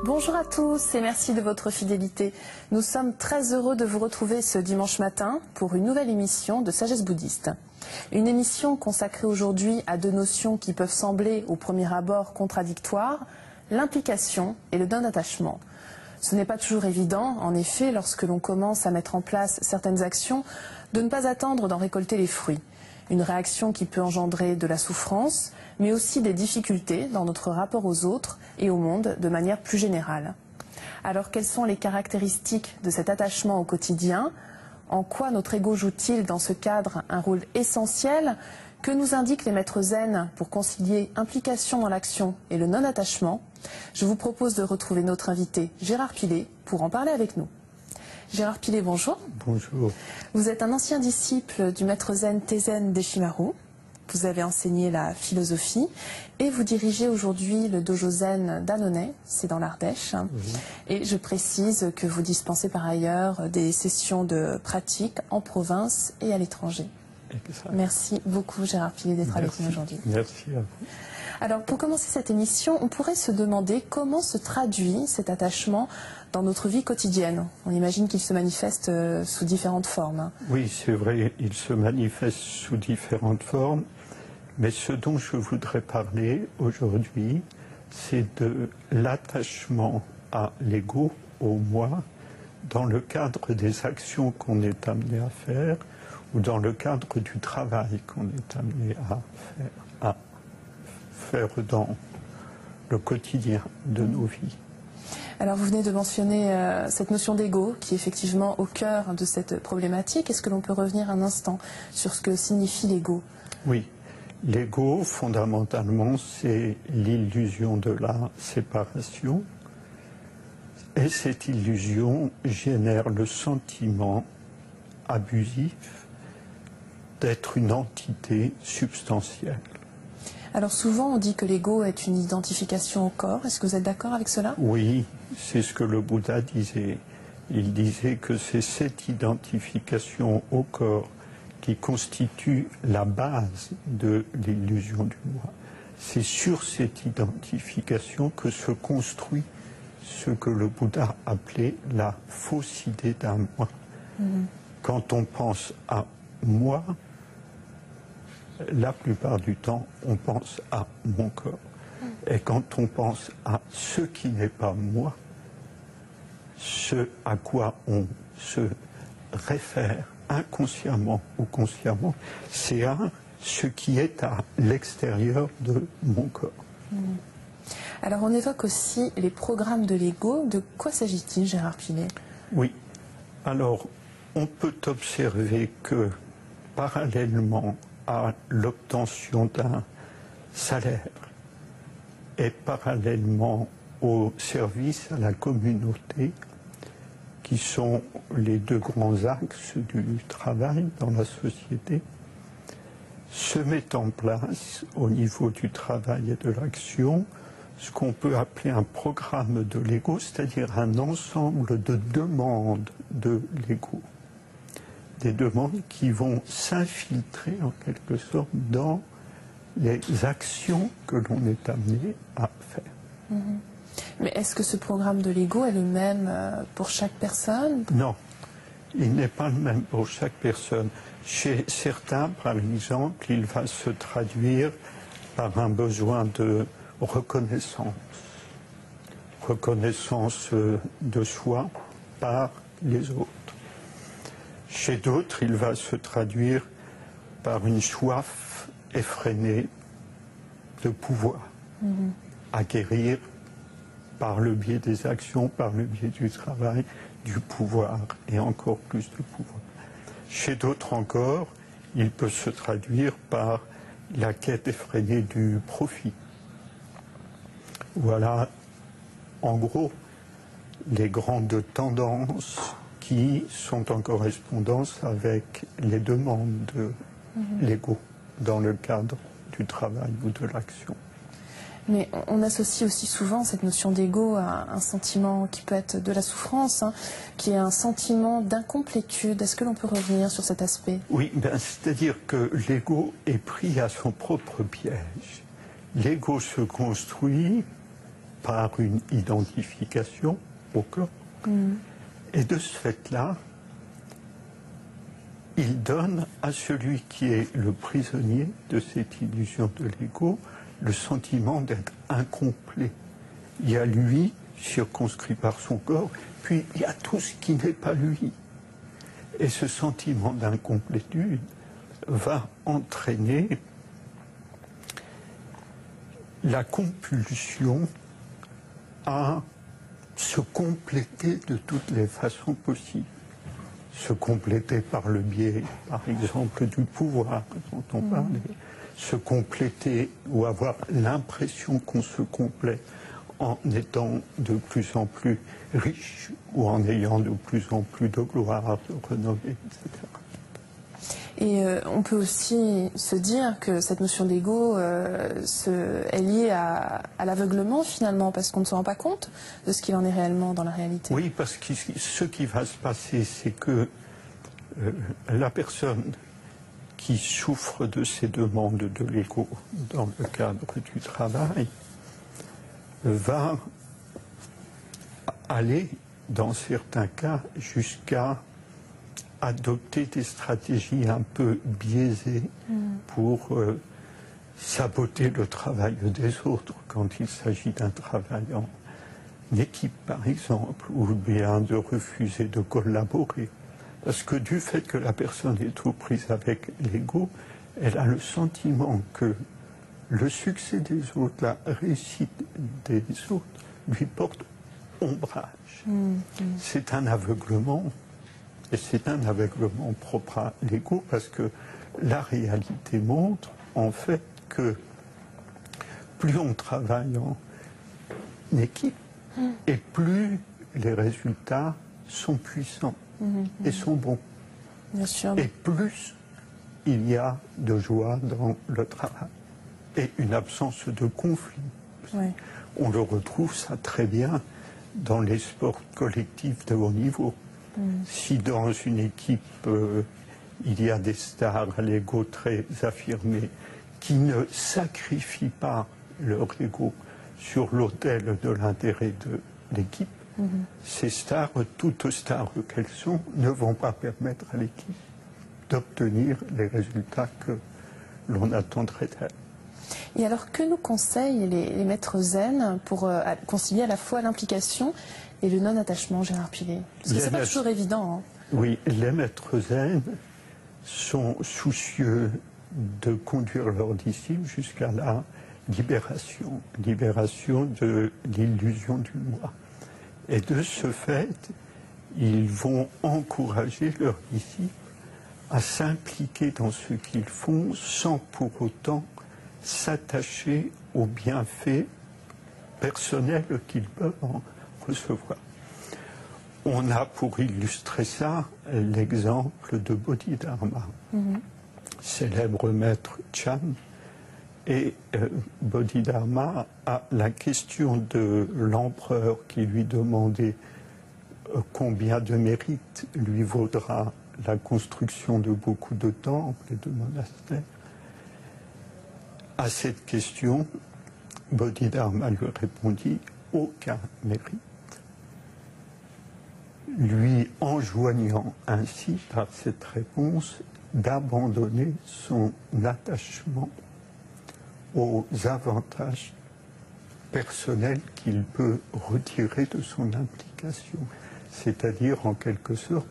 Bonjour à tous et merci de votre fidélité. Nous sommes très heureux de vous retrouver ce dimanche matin pour une nouvelle émission de Sagesse bouddhiste. Une émission consacrée aujourd'hui à deux notions qui peuvent sembler au premier abord contradictoires, l'implication et le non-attachement. Ce n'est pas toujours évident, en effet, lorsque l'on commence à mettre en place certaines actions, de ne pas attendre d'en récolter les fruits. Une réaction qui peut engendrer de la souffrance, mais aussi des difficultés dans notre rapport aux autres et au monde de manière plus générale. Alors, quelles sont les caractéristiques de cet attachement au quotidien? En quoi notre ego joue-t-il dans ce cadre un rôle essentiel? Que nous indiquent les maîtres zen pour concilier implication dans l'action et le non-attachement? Je vous propose de retrouver notre invité Gérard Pilet pour en parler avec nous. Gérard Pilet, bonjour. Bonjour. Vous êtes un ancien disciple du maître zen Teizen Deshimaru. Vous avez enseigné la philosophie et vous dirigez aujourd'hui le dojo zen d'Annonay, c'est dans l'Ardèche. Oui. Et je précise que vous dispensez par ailleurs des sessions de pratique en province et à l'étranger. Merci beaucoup Gérard Pilet d'être avec nous aujourd'hui. Merci à vous. Alors pour commencer cette émission, on pourrait se demander comment se traduit cet attachement dans notre vie quotidienne. On imagine qu'il se manifeste sous différentes formes. Oui, c'est vrai, il se manifeste sous différentes formes, mais ce dont je voudrais parler aujourd'hui, c'est de l'attachement à l'ego, au moi, dans le cadre des actions qu'on est amené à faire ou dans le cadre du travail qu'on est amené à faire dans le quotidien de nos vies. Alors vous venez de mentionner cette notion d'ego qui est effectivement au cœur de cette problématique. Est-ce que l'on peut revenir un instant sur ce que signifie l'ego? Oui, l'ego fondamentalement c'est l'illusion de la séparation et cette illusion génère le sentiment abusif d'être une entité substantielle. Alors souvent on dit que l'ego est une identification au corps. Est-ce que vous êtes d'accord avec cela? Oui, c'est ce que le Bouddha disait. Il disait que c'est cette identification au corps qui constitue la base de l'illusion du moi. C'est sur cette identification que se construit ce que le Bouddha appelait la fausse idée d'un moi. Quand on pense à moi, la plupart du temps, on pense à mon corps. Et quand on pense à ce qui n'est pas moi, ce à quoi on se réfère inconsciemment ou consciemment, c'est à ce qui est à l'extérieur de mon corps. Alors on évoque aussi les programmes de l'ego. De quoi s'agit-il, Gérard Pilet? Oui. Alors, on peut observer que parallèlement à l'obtention d'un salaire et parallèlement au service à la communauté, qui sont les deux grands axes du travail dans la société, se met en place au niveau du travail et de l'action ce qu'on peut appeler un programme de l'ego, c'est-à-dire un ensemble de demandes de l'ego. Des demandes qui vont s'infiltrer en quelque sorte dans les actions que l'on est amené à faire. Mais est-ce que ce programme de l'ego est le même pour chaque personne? Non, il n'est pas le même pour chaque personne. Chez certains, par exemple, il va se traduire par un besoin de reconnaissance. Reconnaissance de soi par les autres. Chez d'autres, il va se traduire par une soif effrénée de pouvoir, acquérir par le biais des actions, par le biais du travail, du pouvoir et encore plus de pouvoir. Chez d'autres encore, il peut se traduire par la quête effrénée du profit. Voilà, en gros, les grandes tendances qui sont en correspondance avec les demandes de l'ego dans le cadre du travail ou de l'action. Mais on associe aussi souvent cette notion d'ego à un sentiment qui peut être de la souffrance, qui est un sentiment d'incomplétude. Est-ce que l'on peut revenir sur cet aspect? Oui, c'est-à-dire que l'ego est pris à son propre piège. L'ego se construit par une identification au corps. Et de ce fait-là, il donne à celui qui est le prisonnier de cette illusion de l'ego le sentiment d'être incomplet. Il y a lui, circonscrit par son corps, puis il y a tout ce qui n'est pas lui. Et ce sentiment d'incomplétude va entraîner la compulsion à se compléter de toutes les façons possibles. Se compléter par le biais, par exemple, du pouvoir dont on parlait. Se compléter ou avoir l'impression qu'on se complète en étant de plus en plus riche ou en ayant de plus en plus de gloire, de renommée, etc. Et on peut aussi se dire que cette notion d'ego est liée à l'aveuglement finalement, parce qu'on ne se rend pas compte de ce qu'il en est réellement dans la réalité. Oui, parce que ce qui va se passer, c'est que la personne qui souffre de ces demandes de l'ego dans le cadre du travail va aller, dans certains cas, jusqu'à adopter des stratégies un peu biaisées pour saboter le travail des autres quand il s'agit d'un travail en équipe, par exemple, ou bien de refuser de collaborer. Parce que du fait que la personne est trop prise avec l'ego, elle a le sentiment que le succès des autres, la réussite des autres, lui porte ombrage. C'est un aveuglement. Et c'est un aveuglement propre à l'ego parce que la réalité montre en fait que plus on travaille en équipe et plus les résultats sont puissants et sont bons. Bien sûr. Et plus il y a de joie dans le travail et une absence de conflit. Oui. On le retrouve ça très bien dans les sports collectifs de haut niveau. Si dans une équipe, il y a des stars à l'ego très affirmé qui ne sacrifient pas leur ego sur l'autel de l'intérêt de l'équipe, ces stars, toutes stars qu'elles sont, ne vont pas permettre à l'équipe d'obtenir les résultats que l'on attendrait d'elle. Et alors, que nous conseillent les maîtres zen pour concilier à la fois l'implication et le non-attachement, Gérard Pilet? Parce que ce n'est pas toujours évident. Hein. Oui, les maîtres zen sont soucieux de conduire leurs disciples jusqu'à la libération de l'illusion du moi. Et de ce fait, ils vont encourager leurs disciples à s'impliquer dans ce qu'ils font sans pour autant s'attacher aux bienfaits personnels qu'ils peuvent en recevoir. On a pour illustrer ça l'exemple de Bodhidharma, célèbre maître Chan. Et Bodhidharma, à la question de l'empereur qui lui demandait combien de mérite lui vaudra la construction de beaucoup de temples et de monastères, à cette question, Bodhidharma lui répondit « aucun mérite », lui enjoignant ainsi par cette réponse d'abandonner son attachement aux avantages personnels qu'il peut retirer de son implication, c'est-à-dire en quelque sorte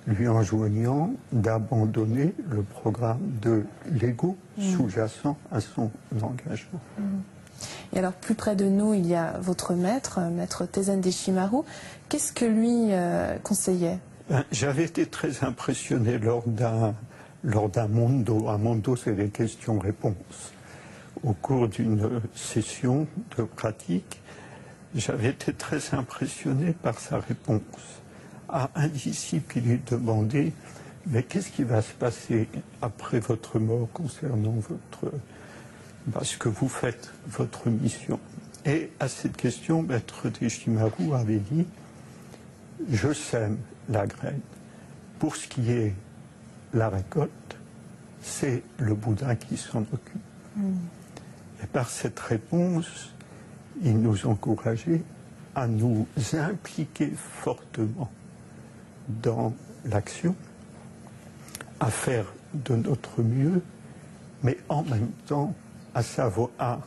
lui enjoignant d'abandonner le programme de l'ego sous-jacent à son engagement. Et alors, plus près de nous, il y a votre maître, maître Taizen Deshimaru. Qu'est-ce que lui conseillait? J'avais été très impressionné lors d'un mondo. Un mondo, c'est des questions-réponses. Au cours d'une session de pratique, j'avais été très impressionné par sa réponse à un disciple qui lui demandait « Mais qu'est-ce qui va se passer après votre mort concernant ce que vous faites, votre mission ?» Et à cette question, maître Deshimaru avait dit « Je sème la graine. Pour ce qui est la récolte, c'est le Bouddha qui s'en occupe. » Et par cette réponse, il nous encourageait à nous impliquer fortement dans l'action, à faire de notre mieux, mais en même temps à savoir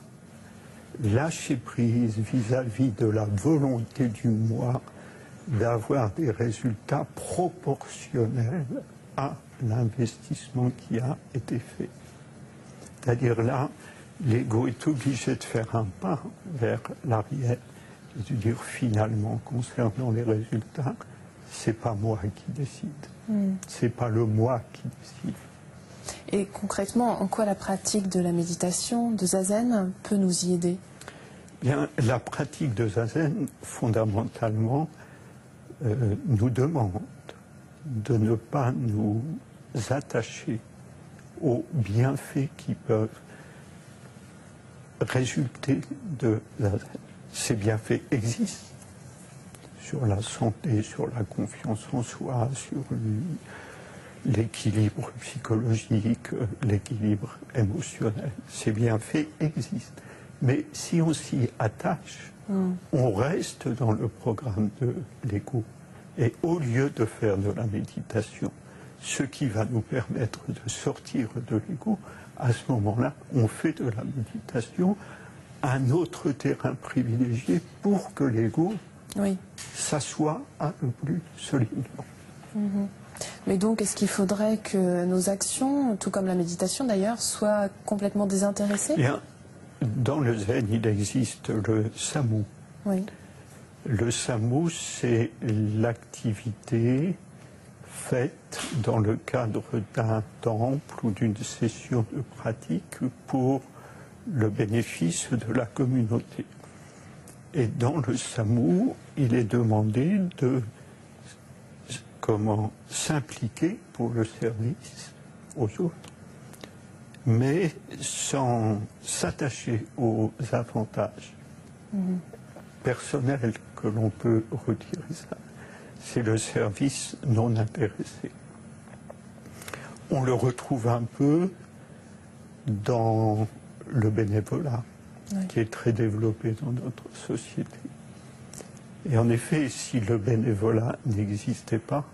lâcher prise vis-à-vis de la volonté du moi d'avoir des résultats proportionnels à l'investissement qui a été fait. C'est-à-dire là, l'ego est obligé de faire un pas vers l'arrière, de dire finalement, concernant les résultats, c'est pas moi qui décide, c'est pas le moi qui décide. Et concrètement, en quoi la pratique de la méditation, de Zazen, peut nous y aider? Bien, la pratique de Zazen, fondamentalement, nous demande de ne pas nous attacher aux bienfaits qui peuvent résulter de Zazen. Ces bienfaits existent sur la santé, sur la confiance en soi, sur l'équilibre psychologique, l'équilibre émotionnel. Ces bienfaits existent. Mais si on s'y attache, on reste dans le programme de l'ego. Et au lieu de faire de la méditation, ce qui va nous permettre de sortir de l'ego, à ce moment-là, on fait de la méditation un autre terrain privilégié pour que l'ego s'assoie un peu plus solidement. Mais donc, est-ce qu'il faudrait que nos actions, tout comme la méditation d'ailleurs, soient complètement désintéressées? Bien, dans le Zen, il existe le Sammo. Oui. Le Sammo, c'est l'activité faite dans le cadre d'un temple ou d'une session de pratique pour le bénéfice de la communauté. Et dans le Sammo, il est demandé de s'impliquer pour le service aux autres, mais sans s'attacher aux avantages personnels que l'on peut retirer. Ça, c'est le service non intéressé. On le retrouve un peu dans le bénévolat, qui est très développé dans notre société. Et en effet, si le bénévolat n'existait pas,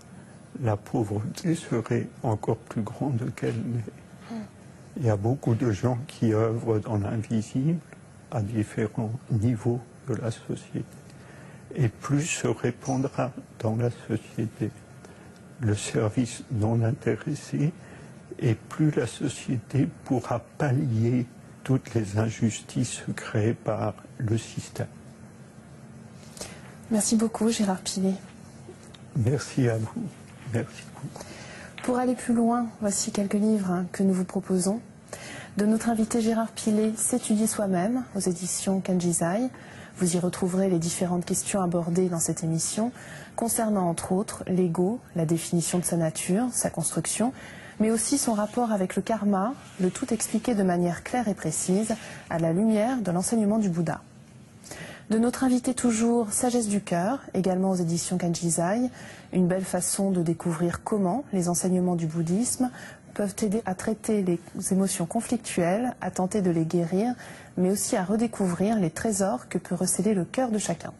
la pauvreté serait encore plus grande qu'elle n'est. Il y a beaucoup de gens qui œuvrent dans l'invisible à différents niveaux de la société. Et plus se répandra dans la société le service non intéressé, et plus la société pourra pallier toutes les injustices créées par le système. Merci beaucoup, Gérard Pillet. Merci à vous. Merci beaucoup. Pour aller plus loin, voici quelques livres que nous vous proposons. De notre invité Gérard Pillet, S'étudier soi-même, aux éditions Kanjizai. Vous y retrouverez les différentes questions abordées dans cette émission, concernant entre autres l'ego, la définition de sa nature, sa construction, mais aussi son rapport avec le karma, le tout expliqué de manière claire et précise, à la lumière de l'enseignement du Bouddha. De notre invité toujours, Sagesse du cœur, également aux éditions Kanjizai, une belle façon de découvrir comment les enseignements du bouddhisme peuvent aider à traiter les émotions conflictuelles, à tenter de les guérir, mais aussi à redécouvrir les trésors que peut recéler le cœur de chacun.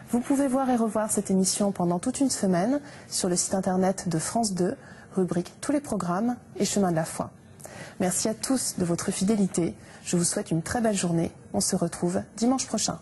Vous pouvez voir et revoir cette émission pendant toute une semaine sur le site internet de France 2, rubrique Tous les programmes et Chemin de la foi. Merci à tous de votre fidélité. Je vous souhaite une très belle journée. On se retrouve dimanche prochain.